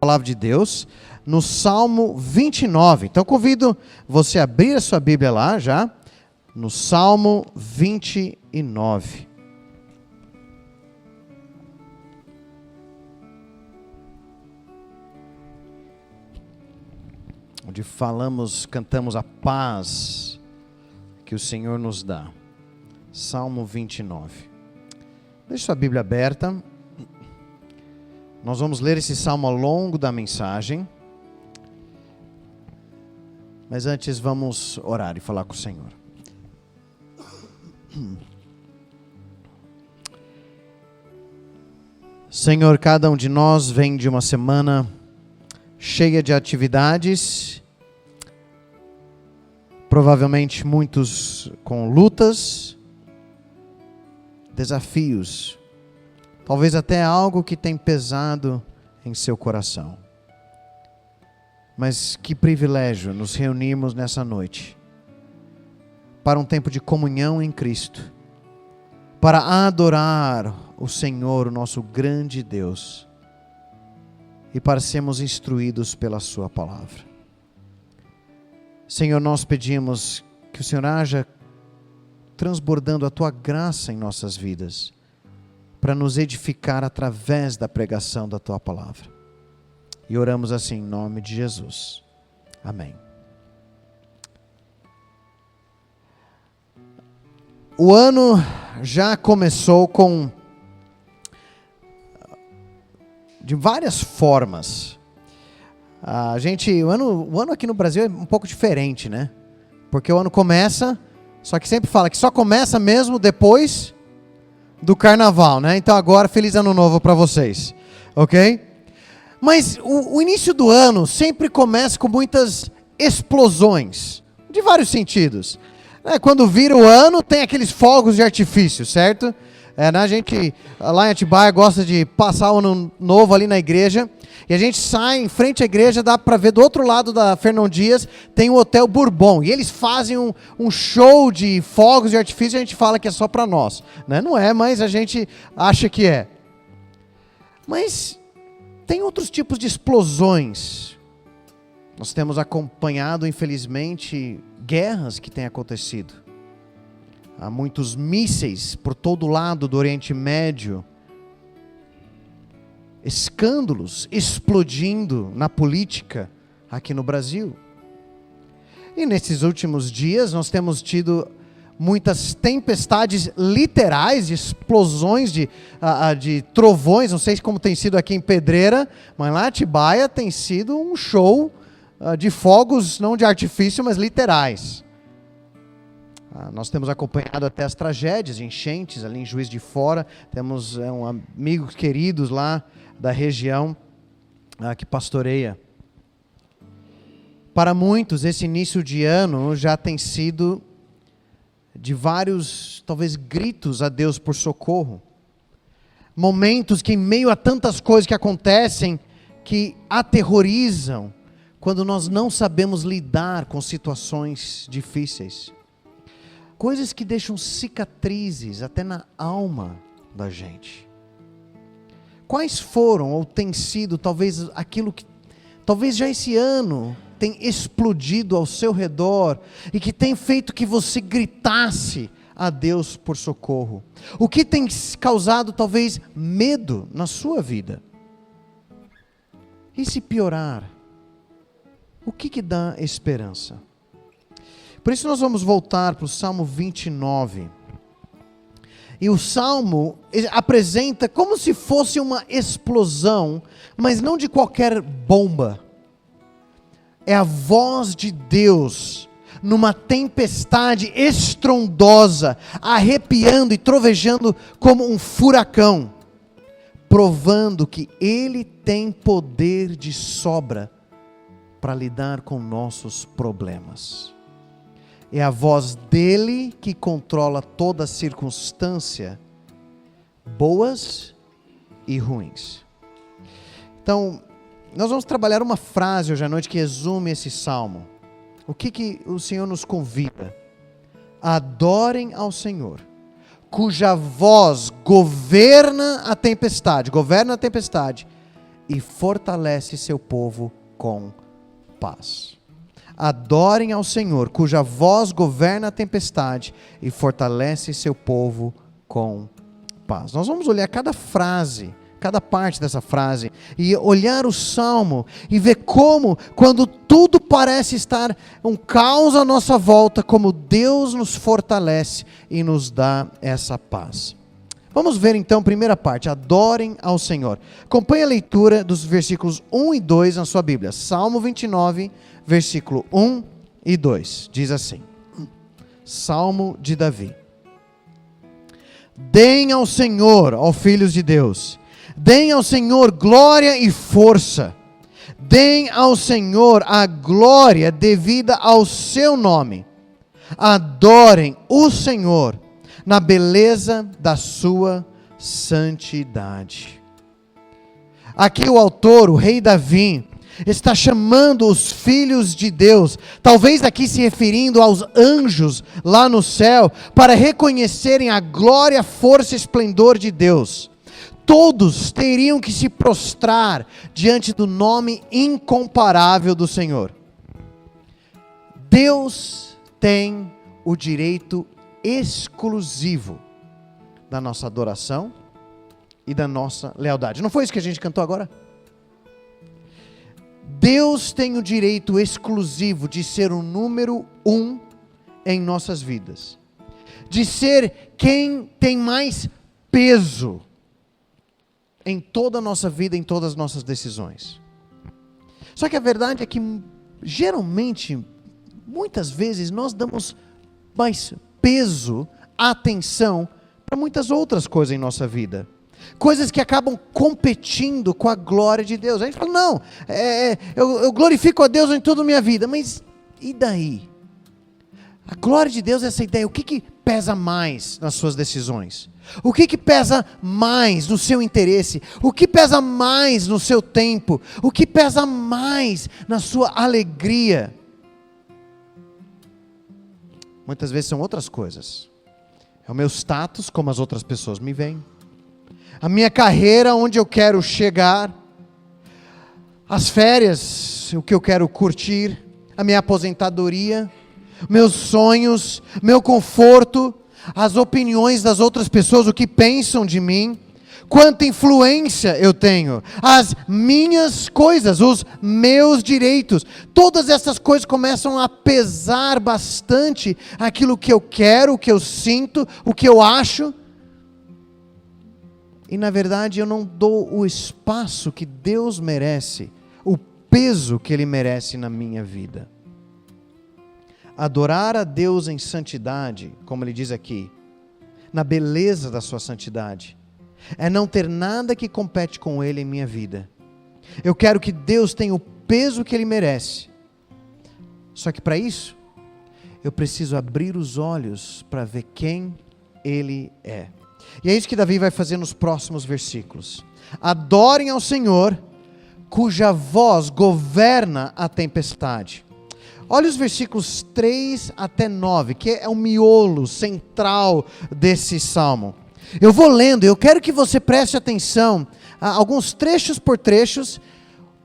Palavra de Deus no Salmo 29. Então convido você a abrir a sua Bíblia lá já, no Salmo 29. Onde cantamos a paz que o Senhor nos dá. Salmo 29. Deixe sua Bíblia aberta. Nós vamos ler esse salmo ao longo da mensagem. Mas antes vamos orar e falar com o Senhor. Senhor, cada um de nós vem de uma semana cheia de atividades, provavelmente muitos com lutas, desafios, talvez até algo que tem pesado em seu coração. Mas que privilégio nos reunirmos nessa noite para um tempo de comunhão em Cristo, para adorar o Senhor, o nosso grande Deus, e para sermos instruídos pela sua palavra. Senhor, nós pedimos que o Senhor haja transbordando a tua graça em nossas vidas, para nos edificar através da pregação da tua palavra. E oramos assim em nome de Jesus. Amém. O ano já começou de várias formas. O ano aqui no Brasil é um pouco diferente, né? Porque o ano começa, só que sempre fala que só começa mesmo depois do carnaval, né? Então agora, feliz ano novo para vocês, ok? Mas o início do ano sempre começa com muitas explosões, de vários sentidos. Quando vira o ano, tem aqueles fogos de artifício, certo? A gente lá em Atibaia gosta de passar o ano novo ali na igreja, e a gente sai em frente à igreja, dá para ver do outro lado da Fernão Dias, tem o Hotel Bourbon, e eles fazem um show de fogos de artifício, e a gente fala que é só para nós, né? Não é, mas a gente acha que é. Mas tem outros tipos de explosões. Nós temos acompanhado, infelizmente, guerras que têm acontecido. Há muitos mísseis por todo lado do Oriente Médio, escândalos explodindo na política aqui no Brasil. E nesses últimos dias nós temos tido muitas tempestades literais, de explosões, de trovões. Não sei como tem sido aqui em Pedreira, mas lá em Atibaia tem sido um show de fogos, não de artifício, mas literais. Nós temos acompanhado até as tragédias, enchentes ali em Juiz de Fora. Temos amigos queridos lá da região que pastoreia. Para muitos, esse início de ano já tem sido de vários, talvez, gritos a Deus por socorro. Momentos que, em meio a tantas coisas que acontecem, que aterrorizam, quando nós não sabemos lidar com situações difíceis. Coisas que deixam cicatrizes até na alma da gente. Quais foram ou tem sido talvez aquilo que talvez já esse ano tem explodido ao seu redor e que tem feito que você gritasse a Deus por socorro? O que tem causado talvez medo na sua vida? E se piorar? O que dá esperança? Por isso nós vamos voltar para o Salmo 29. E o Salmo apresenta como se fosse uma explosão, mas não de qualquer bomba. É a voz de Deus numa tempestade estrondosa, arrepiando e trovejando como um furacão, provando que Ele tem poder de sobra para lidar com nossos problemas. É a voz dele que controla toda circunstância, boas e ruins. Então, nós vamos trabalhar uma frase hoje à noite que resume esse salmo. O que o Senhor nos convida? Adorem ao Senhor, cuja voz governa a tempestade, e fortalece seu povo com paz. Adorem ao Senhor, cuja voz governa a tempestade e fortalece seu povo com paz. Nós vamos olhar cada frase, cada parte dessa frase, e olhar o Salmo e ver como, quando tudo parece estar um caos à nossa volta, como Deus nos fortalece e nos dá essa paz. Vamos ver então a primeira parte, adorem ao Senhor. Acompanhe a leitura dos versículos 1 e 2 na sua Bíblia. Salmo 29, versículo 1 e 2. Diz assim, Salmo de Davi. Deem ao Senhor, ó filhos de Deus, deem ao Senhor glória e força. Deem ao Senhor a glória devida ao seu nome. Adorem o Senhor na beleza da sua santidade. Aqui o autor, o rei Davi, está chamando os filhos de Deus, talvez aqui se referindo aos anjos lá no céu, para reconhecerem a glória, força e esplendor de Deus. Todos teriam que se prostrar diante do nome incomparável do Senhor. Deus tem o direito exclusivo da nossa adoração e da nossa lealdade. Não foi isso que a gente cantou agora? Deus tem o direito exclusivo de ser o número 1 em nossas vidas, de ser quem tem mais peso em toda a nossa vida, em todas as nossas decisões. Só que a verdade é que geralmente, muitas vezes nós damos mais peso, atenção para muitas outras coisas em nossa vida. Coisas que acabam competindo com a glória de Deus. A gente fala, não, eu glorifico a Deus em toda a minha vida, mas e daí? A glória de Deus é essa ideia. O que pesa mais nas suas decisões? O que pesa mais no seu interesse? O que pesa mais no seu tempo? O que pesa mais na sua alegria? Muitas vezes são outras coisas. É o meu status, como as outras pessoas me veem. A minha carreira, onde eu quero chegar. As férias, o que eu quero curtir. A minha aposentadoria. Meus sonhos, meu conforto. As opiniões das outras pessoas, o que pensam de mim. Quanta influência eu tenho, as minhas coisas, os meus direitos, todas essas coisas começam a pesar bastante aquilo que eu quero, o que eu sinto, o que eu acho. E na verdade eu não dou o espaço que Deus merece, o peso que Ele merece na minha vida. Adorar a Deus em santidade, como Ele diz aqui, na beleza da sua santidade, é não ter nada que compete com Ele em minha vida. Eu quero que Deus tenha o peso que Ele merece. Só que para isso, eu preciso abrir os olhos para ver quem Ele é. E é isso que Davi vai fazer nos próximos versículos. Adorem ao Senhor, cuja voz governa a tempestade. Olha os versículos 3 até 9, que é o miolo central desse salmo. Eu vou lendo, eu quero que você preste atenção a alguns trechos por trechos.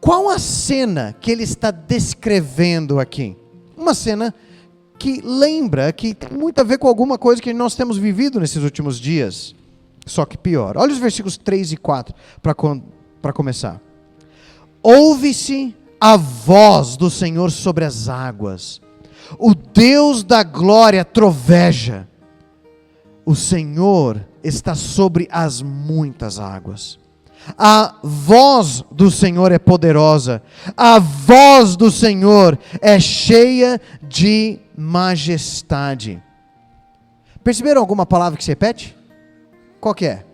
Qual a cena que ele está descrevendo aqui? Uma cena que lembra, que tem muito a ver com alguma coisa que nós temos vivido nesses últimos dias. Só que pior. Olha os versículos 3 e 4 para começar. Ouve-se a voz do Senhor sobre as águas. O Deus da glória troveja. O Senhor está sobre as muitas águas. A voz do Senhor é poderosa. A voz do Senhor é cheia de majestade. Perceberam alguma palavra que se repete? Qual que é?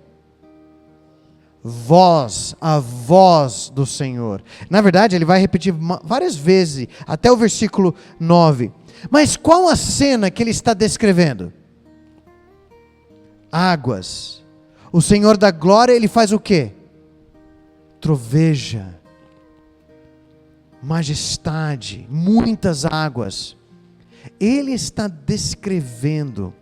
Voz, a voz do Senhor. Na verdade, ele vai repetir várias vezes, até o versículo 9. Mas qual a cena que ele está descrevendo? Águas. O Senhor da glória, Ele faz o quê? Troveja. Majestade. Muitas águas. Ele está descrevendo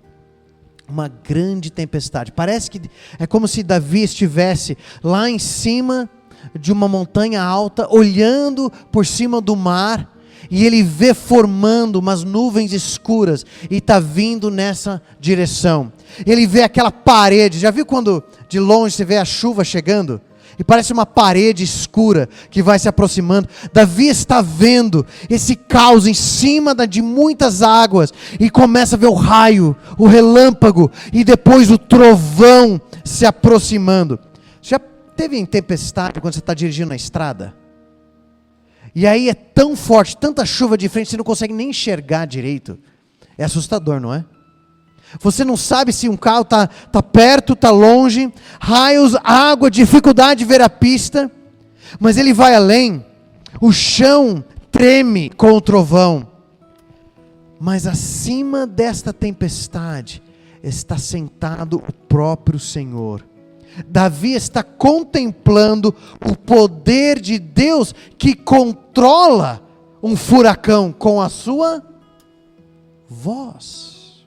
uma grande tempestade. Parece que é como se Davi estivesse lá em cima de uma montanha alta, olhando por cima do mar, e ele vê formando umas nuvens escuras, e está vindo nessa direção. Ele vê aquela parede, já viu quando de longe você vê a chuva chegando? E parece uma parede escura que vai se aproximando. Davi está vendo esse caos em cima de muitas águas, e começa a ver o raio, o relâmpago, e depois o trovão se aproximando. Já teve em tempestade quando você está dirigindo na estrada? E aí é tão forte, tanta chuva de frente, você não consegue nem enxergar direito. É assustador, não é? Você não sabe se um carro está perto, está longe, raios, água, dificuldade de ver a pista. Mas ele vai além, o chão treme com o trovão. Mas acima desta tempestade está sentado o próprio Senhor. Davi está contemplando o poder de Deus que controla um furacão com a sua voz.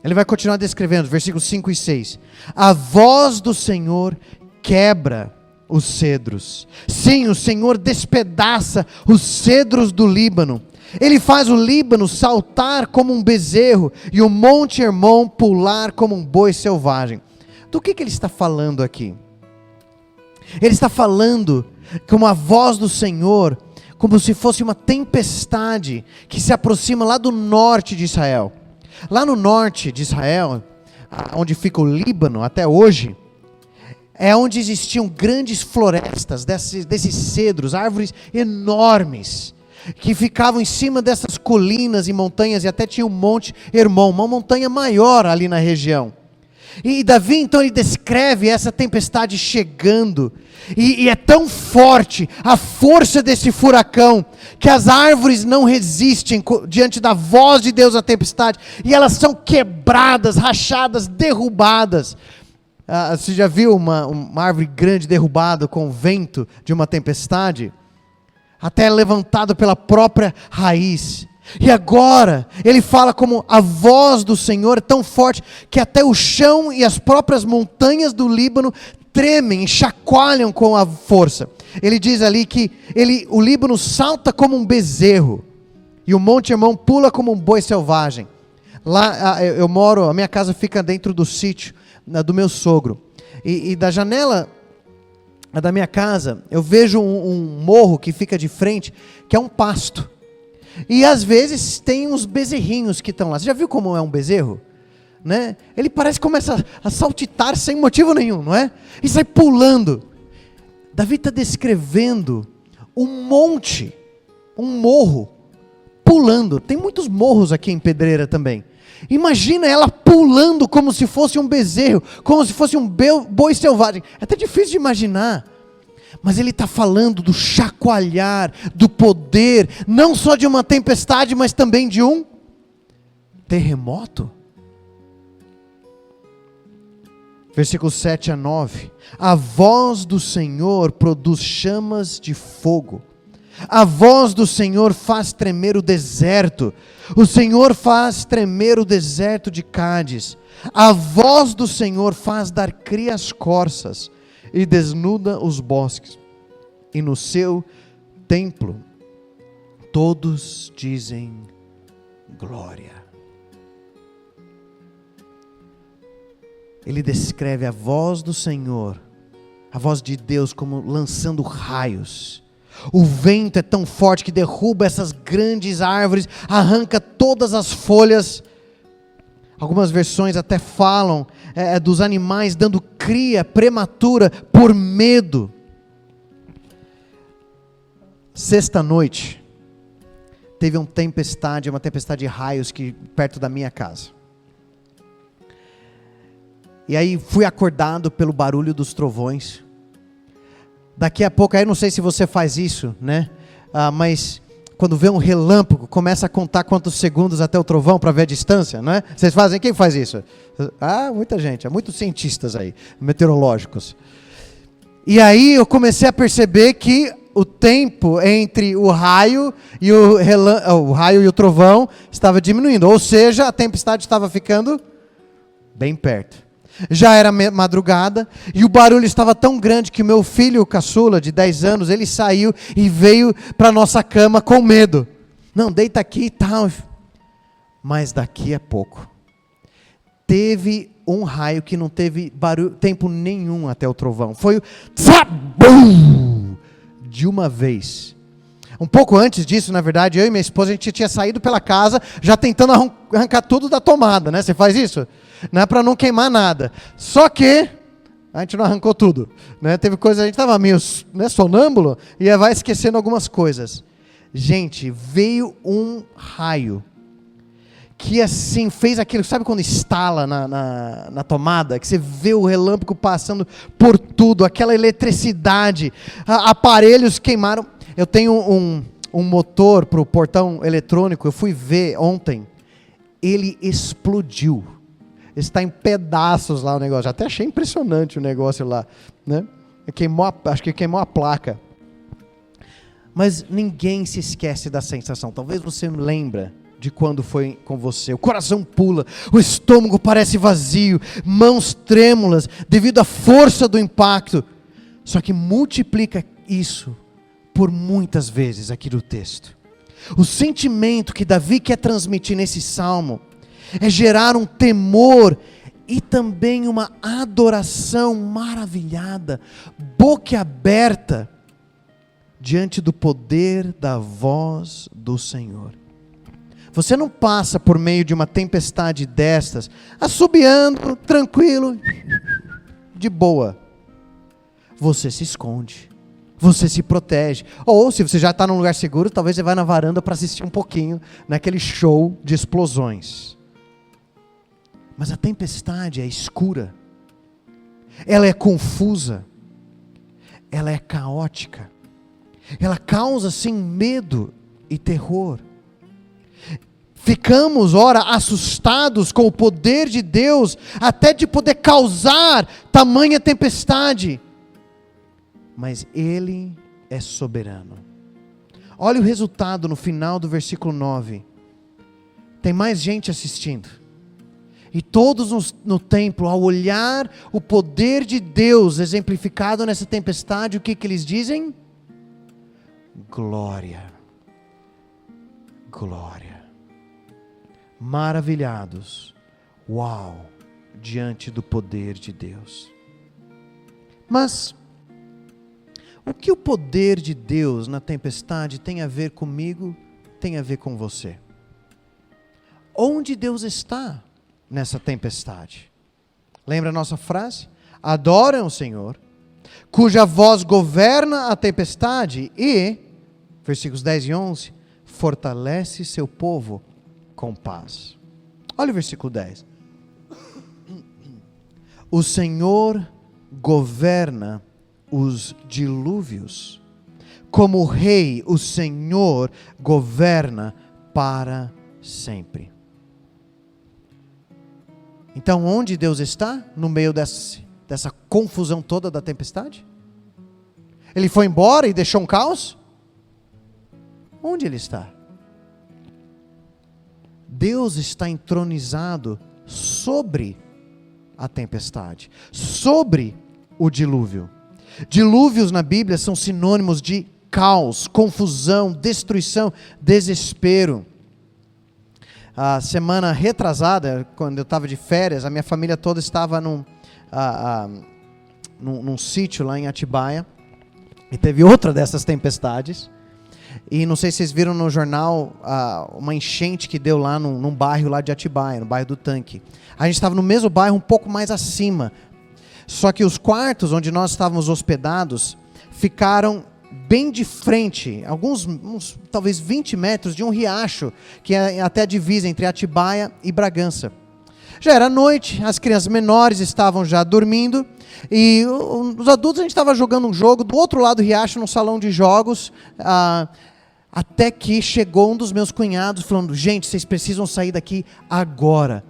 Ele vai continuar descrevendo, versículos 5 e 6. A voz do Senhor quebra os cedros. Sim, o Senhor despedaça os cedros do Líbano. Ele faz o Líbano saltar como um bezerro e o Monte Hermon pular como um boi selvagem. Do que ele está falando aqui? Ele está falando como a voz do Senhor, como se fosse uma tempestade que se aproxima lá do norte de Israel. Lá no norte de Israel, onde fica o Líbano até hoje, é onde existiam grandes florestas desses cedros, árvores enormes, que ficavam em cima dessas colinas e montanhas, e até tinha o Monte Hermon, uma montanha maior ali na região. E Davi então ele descreve essa tempestade chegando, e é tão forte a força desse furacão, que as árvores não resistem diante da voz de Deus na tempestade, e elas são quebradas, rachadas, derrubadas. Você já viu uma árvore grande derrubada com o vento de uma tempestade? Até levantado pela própria raiz. E agora, ele fala como a voz do Senhor é tão forte, que até o chão e as próprias montanhas do Líbano tremem, chacoalham com a força. Ele diz ali que o Líbano salta como um bezerro, e o Monte Hermon pula como um boi selvagem. Lá eu moro, a minha casa fica dentro do sítio do meu sogro, e da janela da minha casa, eu vejo um morro que fica de frente, que é um pasto. E às vezes tem uns bezerrinhos que estão lá. Você já viu como é um bezerro? Né? Ele parece que começa a saltitar sem motivo nenhum, não é? E sai pulando. Davi está descrevendo um monte, um morro, pulando. Tem muitos morros aqui em Pedreira também. Imagina ela pulando como se fosse um bezerro, como se fosse um boi selvagem. É até difícil de imaginar. Mas ele está falando do chacoalhar, do poder, não só de uma tempestade, mas também de um terremoto. Versículos 7 a 9. A voz do Senhor produz chamas de fogo. A voz do Senhor faz tremer o deserto. O Senhor faz tremer o deserto de Cádiz. A voz do Senhor faz dar cria às corças e desnuda os bosques, e no seu templo todos dizem glória. Ele descreve a voz do Senhor, a voz de Deus, como lançando raios. O vento é tão forte que derruba essas grandes árvores, arranca todas as folhas. Algumas versões até falam dos animais dando cria prematura por medo. Sexta-noite, teve uma tempestade de raios perto da minha casa. E aí fui acordado pelo barulho dos trovões. Daqui a pouco, aí não sei se você faz isso, né? Mas quando vê um relâmpago, começa a contar quantos segundos até o trovão para ver a distância, não é? Vocês fazem? Quem faz isso? Muita gente, há muitos cientistas aí, meteorológicos. E aí eu comecei a perceber que o tempo entre o raio e o raio e o trovão estava diminuindo, ou seja, a tempestade estava ficando bem perto. Já era madrugada e o barulho estava tão grande que o meu filho caçula, de 10 anos, ele saiu e veio para nossa cama com medo. Não, deita aqui e tal. Mas daqui a pouco, teve um raio que não teve tempo nenhum até o trovão. Foi o tzabum! De uma vez. Um pouco antes disso, na verdade, eu e minha esposa, a gente tinha saído pela casa, já tentando arrancar tudo da tomada, né? Você faz isso? Não é para não queimar nada. Só que a gente não arrancou tudo, né? Teve coisa, a gente estava meio, né, sonâmbulo e vai esquecendo algumas coisas. Gente, veio um raio que assim, fez aquilo, sabe quando estala na tomada, que você vê o relâmpago passando por tudo, aquela eletricidade, aparelhos queimaram. Eu tenho um motor para o portão eletrônico, eu fui ver ontem, ele explodiu, está em pedaços lá o negócio, até achei impressionante o negócio lá, né? Acho que queimou a placa. Mas ninguém se esquece da sensação, talvez você lembra de quando foi com você, o coração pula, o estômago parece vazio, mãos trêmulas, devido à força do impacto, só que multiplica isso por muitas vezes aqui do texto. O sentimento que Davi quer transmitir nesse salmo, é gerar um temor, e também uma adoração maravilhada, boquiaberta, diante do poder da voz do Senhor. Você não passa por meio de uma tempestade destas, assobiando, tranquilo, de boa. Você se esconde, você se protege. Ou se você já está num lugar seguro, talvez você vá na varanda para assistir um pouquinho naquele show de explosões. Mas a tempestade é escura, ela é confusa, ela é caótica, ela causa sim medo e terror. Ficamos, ora, assustados com o poder de Deus, até de poder causar tamanha tempestade. Mas Ele é soberano. Olha o resultado no final do versículo 9. Tem mais gente assistindo. E todos no templo, ao olhar o poder de Deus exemplificado nessa tempestade, o que eles dizem? Glória. Glória. Maravilhados, uau, diante do poder de Deus. Mas, o que o poder de Deus na tempestade tem a ver comigo, tem a ver com você? Onde Deus está nessa tempestade? Lembra a nossa frase? Adorem o Senhor, cuja voz governa a tempestade e, versículos 10 e 11, fortalece seu povo com paz. Olha o versículo 10. O Senhor governa os dilúvios. Como rei, o Senhor governa para sempre. Então, onde Deus está? No meio dessa confusão toda da tempestade? Ele foi embora e deixou um caos? Onde Ele está? Deus está entronizado sobre a tempestade, sobre o dilúvio. Dilúvios na Bíblia são sinônimos de caos, confusão, destruição, desespero. A semana retrasada, quando eu estava de férias, a minha família toda estava num sítio lá em Atibaia, e teve outra dessas tempestades. E não sei se vocês viram no jornal uma enchente que deu lá num bairro lá de Atibaia, no bairro do Tanque. A gente estava no mesmo bairro, um pouco mais acima. Só que os quartos onde nós estávamos hospedados ficaram bem de frente, talvez 20 metros de um riacho, que é até a divisa entre Atibaia e Bragança. Já era noite, as crianças menores estavam já dormindo, e os adultos, a gente estava jogando um jogo do outro lado do riacho, num salão de jogos, até que chegou um dos meus cunhados falando: gente, vocês precisam sair daqui agora.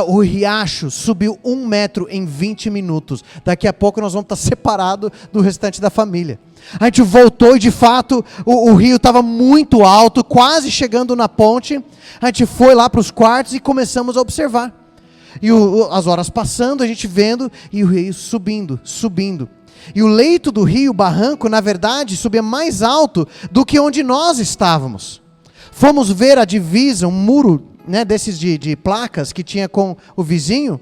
O riacho subiu 1 metro em 20 minutos, daqui a pouco nós vamos estar separados do restante da família. A gente voltou e de fato o rio estava muito alto, quase chegando na ponte. A gente foi lá para os quartos e começamos a observar. E as horas passando, a gente vendo, e o rio subindo, subindo. E o leito do rio, o barranco, na verdade, subia mais alto do que onde nós estávamos. Fomos ver a divisa, um muro, né, desses de placas que tinha com o vizinho,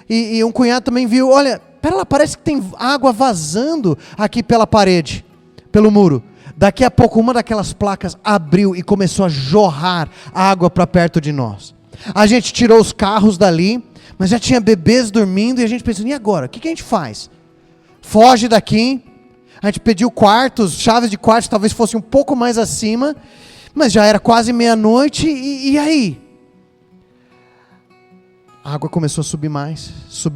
e um cunhado também viu, olha, pera lá, parece que tem água vazando aqui pela parede, pelo muro. Daqui a pouco uma daquelas placas abriu e começou a jorrar água para perto de nós. A gente tirou os carros dali, mas já tinha bebês dormindo, e a gente pensou, e agora? O que a gente faz? Foge daqui. A gente pediu quartos, chaves de quartos, talvez fosse um pouco mais acima, mas já era quase meia-noite, e aí? A água começou a subir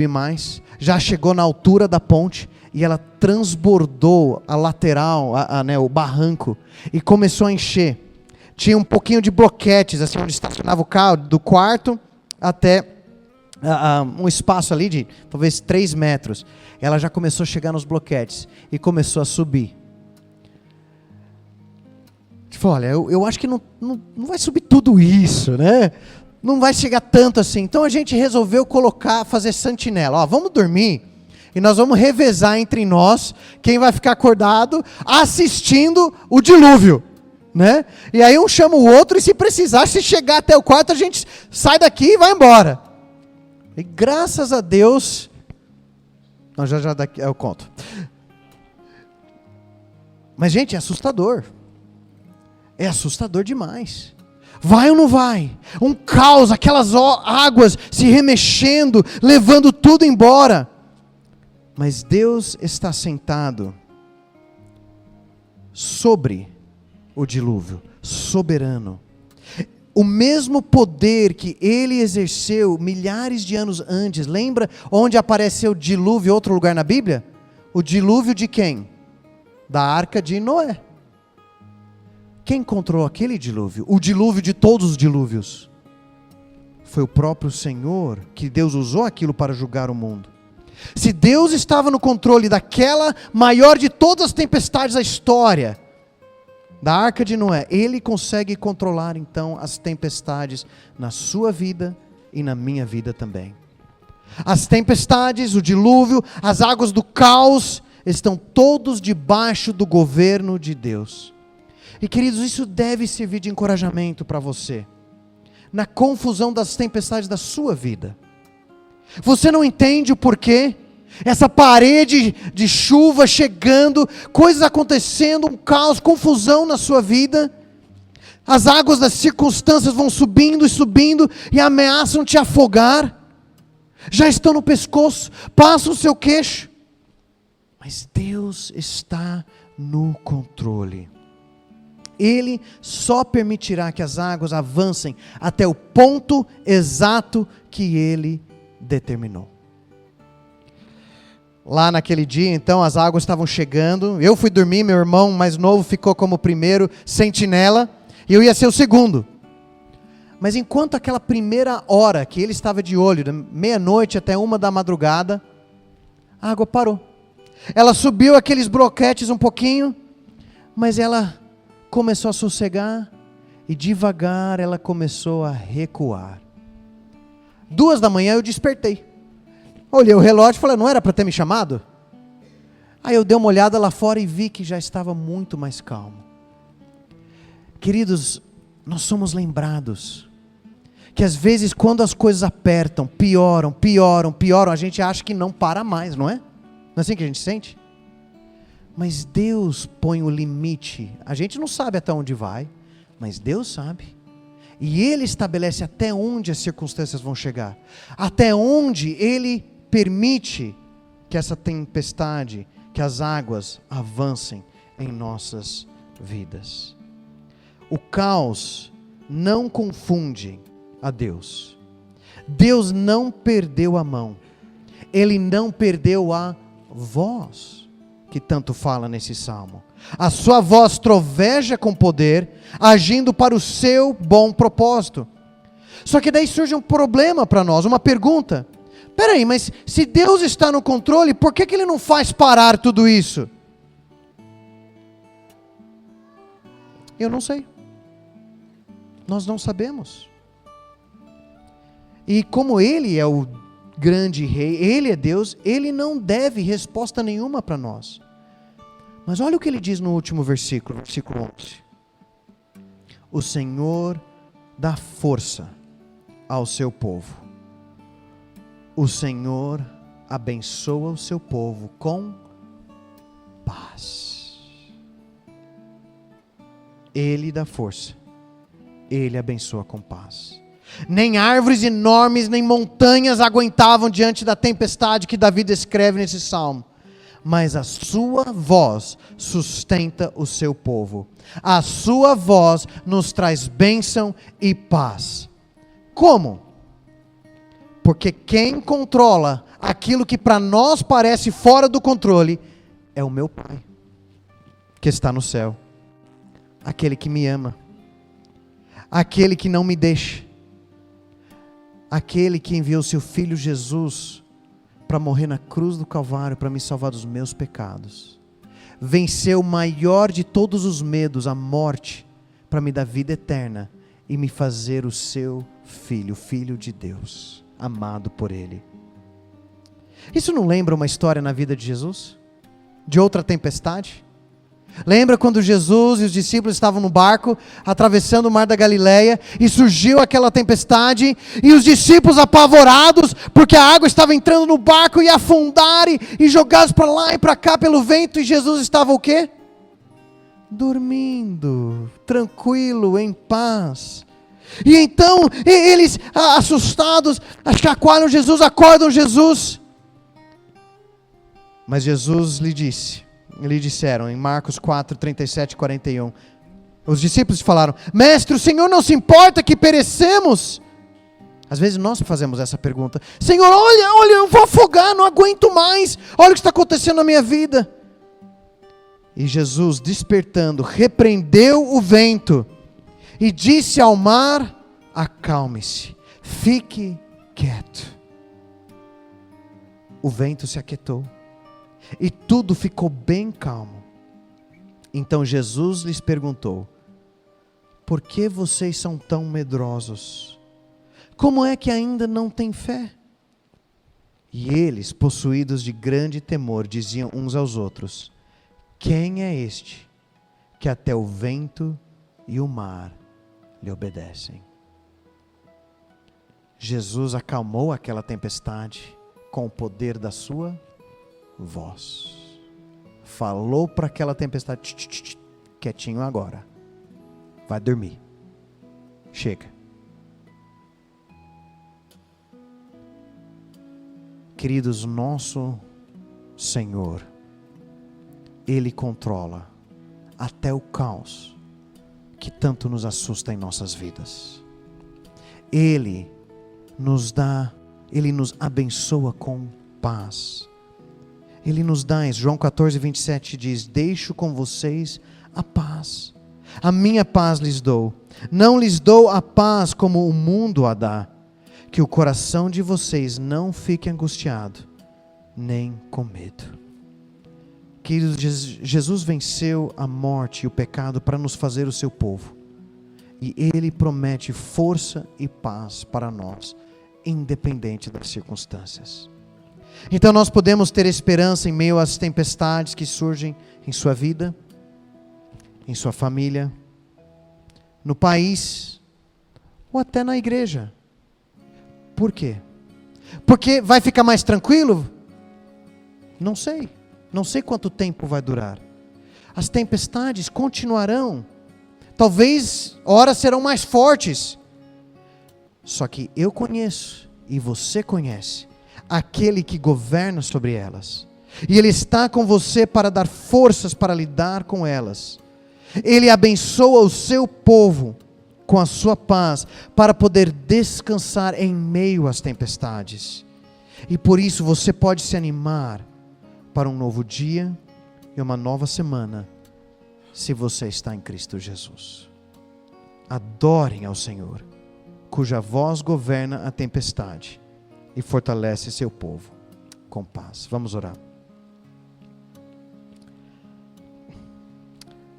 mais, já chegou na altura da ponte, e ela transbordou a lateral, né, o barranco, e começou a encher. Tinha um pouquinho de bloquetes, assim, onde estacionava o carro, do quarto até um espaço ali de talvez 3 metros. Ela já começou a chegar nos bloquetes e começou a subir. Tipo, olha, eu acho que não vai subir tudo isso, né? Não vai chegar tanto assim. Então a gente resolveu fazer sentinela. Ó, vamos dormir e nós vamos revezar entre nós quem vai ficar acordado assistindo o dilúvio, né? E aí um chama o outro, e se precisar, se chegar até o quarto, a gente sai daqui e vai embora. E graças a Deus, não, já daqui eu conto. Mas gente, é assustador. É assustador demais. Vai ou não vai? Um caos, aquelas águas se remexendo, levando tudo embora. Mas Deus está sentado sobre o dilúvio, soberano. O mesmo poder que ele exerceu milhares de anos antes. Lembra onde apareceu o dilúvio em outro lugar na Bíblia? O dilúvio de quem? Da arca de Noé. Quem controlou aquele dilúvio? O dilúvio de todos os dilúvios. Foi o próprio Senhor, que Deus usou aquilo para julgar o mundo. Se Deus estava no controle daquela maior de todas as tempestades da história, da arca de Noé, Ele consegue controlar então as tempestades na sua vida e na minha vida também. As tempestades, o dilúvio, as águas do caos, estão todos debaixo do governo de Deus. E queridos, isso deve servir de encorajamento para você, na confusão das tempestades da sua vida. Você não entende o porquê? Essa parede de chuva chegando, coisas acontecendo, um caos, confusão na sua vida. As águas das circunstâncias vão subindo e subindo e ameaçam te afogar. Já estão no pescoço, passam o seu queixo. Mas Deus está no controle. Ele só permitirá que as águas avancem até o ponto exato que Ele determinou. Lá naquele dia, então, as águas estavam chegando. Eu fui dormir, meu irmão mais novo ficou como primeiro sentinela, e eu ia ser o segundo. Mas enquanto aquela primeira hora que ele estava de olho, da meia-noite até 1 da madrugada, a água parou. Ela subiu aqueles bloquetes um pouquinho, mas ela começou a sossegar, e devagar ela começou a recuar. 2 da manhã eu despertei. Olhei o relógio e falei, não era para ter me chamado? Aí eu dei uma olhada lá fora e vi que já estava muito mais calmo. Queridos, nós somos lembrados que às vezes quando as coisas apertam, pioram, a gente acha que não para mais, não é? Não é assim que a gente sente? Mas Deus põe o limite. A gente não sabe até onde vai, mas Deus sabe. E Ele estabelece até onde as circunstâncias vão chegar. Até onde Ele permite que essa tempestade, que as águas avancem em nossas vidas. O caos não confunde a Deus. Deus não perdeu a mão. Ele não perdeu a voz, que tanto fala nesse salmo. A sua voz troveja com poder, agindo para o seu bom propósito. Só que daí surge um problema para nós, uma pergunta. Peraí, mas se Deus está no controle, por que Ele não faz parar tudo isso? Eu não sei. Nós não sabemos. E como Ele é o grande rei, Ele é Deus, Ele não deve resposta nenhuma para nós. Mas olha o que Ele diz no último versículo, versículo 11. O Senhor dá força ao seu povo. O Senhor abençoa o seu povo com paz. Ele dá força. Ele abençoa com paz. Nem árvores enormes, nem montanhas aguentavam diante da tempestade que Davi descreve nesse salmo. Mas a sua voz sustenta o seu povo. A sua voz nos traz bênção e paz. Como? Porque quem controla aquilo que para nós parece fora do controle é o meu Pai, que está no céu. Aquele que me ama. Aquele que não me deixa. Aquele que enviou seu Filho Jesus para morrer na cruz do Calvário, para me salvar dos meus pecados. Venceu o maior de todos os medos, a morte, para me dar vida eterna e me fazer o seu filho, filho de Deus, amado por Ele. Isso não lembra uma história na vida de Jesus? De outra tempestade? Lembra quando Jesus e os discípulos estavam no barco, atravessando o mar da Galileia, e surgiu aquela tempestade, e os discípulos apavorados, porque a água estava entrando no barco, e afundar, e jogados para lá e para cá pelo vento, e Jesus estava o quê? Dormindo, tranquilo, em paz. E então, eles assustados, chacoalham Jesus, acordam Jesus. Mas Jesus lhe disseram em Marcos 4, 37 e 41, os discípulos falaram: Mestre, o Senhor não se importa que perecemos? Às vezes nós fazemos essa pergunta: Senhor, olha, eu vou afogar, não aguento mais, olha o que está acontecendo na minha vida. E Jesus, despertando, repreendeu o vento e disse ao mar: acalme-se, fique quieto. O vento se aquietou e tudo ficou bem calmo. Então Jesus lhes perguntou: por que vocês são tão medrosos? Como é que ainda não têm fé? E eles, possuídos de grande temor, diziam uns aos outros: quem é este que até o vento e o mar lhe obedecem? Jesus acalmou aquela tempestade com o poder da sua voz. Falou para aquela tempestade: quietinho agora, vai dormir, chega. Queridos, nosso Senhor, Ele controla até o caos que tanto nos assusta em nossas vidas. Ele nos abençoa com paz. Ele nos dá, João 14, 27 diz: deixo com vocês a paz, a minha paz lhes dou, não lhes dou a paz como o mundo a dá, que o coração de vocês não fique angustiado, nem com medo. Queridos, Jesus venceu a morte e o pecado para nos fazer o seu povo, e Ele promete força e paz para nós, independente das circunstâncias. Então nós podemos ter esperança em meio às tempestades que surgem em sua vida, em sua família, no país, ou até na igreja. Por quê? Porque vai ficar mais tranquilo? Não sei quanto tempo vai durar. As tempestades continuarão, talvez horas serão mais fortes. Só que eu conheço, e você conhece, aquele que governa sobre elas, e Ele está com você para dar forças para lidar com elas. Ele abençoa o seu povo com a sua paz, para poder descansar em meio às tempestades. E por isso você pode se animar para um novo dia e uma nova semana, se você está em Cristo Jesus. Adorem ao Senhor, cuja voz governa a tempestade e fortalece seu povo com paz. Vamos orar.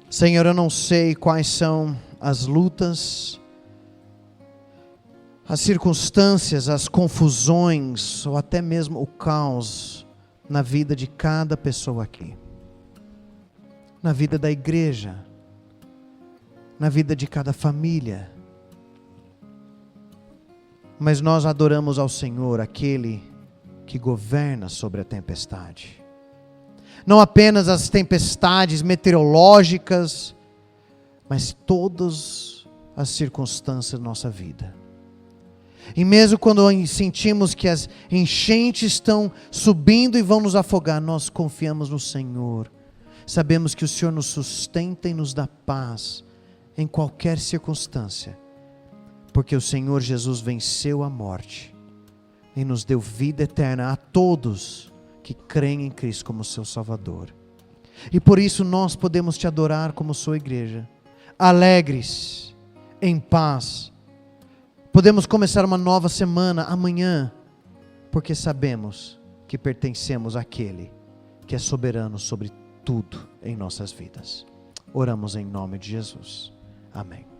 Senhor, eu não sei quais são as lutas as circunstâncias, as confusões, ou até mesmo o caos na vida de cada pessoa aqui, na vida da igreja, na vida de cada família. Mas nós adoramos ao Senhor, aquele que governa sobre a tempestade. Não apenas as tempestades meteorológicas, mas todas as circunstâncias da nossa vida. E mesmo quando sentimos que as enchentes estão subindo e vão nos afogar, nós confiamos no Senhor. Sabemos que o Senhor nos sustenta e nos dá paz em qualquer circunstância, porque o Senhor Jesus venceu a morte e nos deu vida eterna a todos que creem em Cristo como seu Salvador. E por isso nós podemos te adorar como sua igreja, alegres, em paz. Podemos começar uma nova semana amanhã, porque sabemos que pertencemos àquele que é soberano sobre tudo em nossas vidas. Oramos em nome de Jesus. Amém.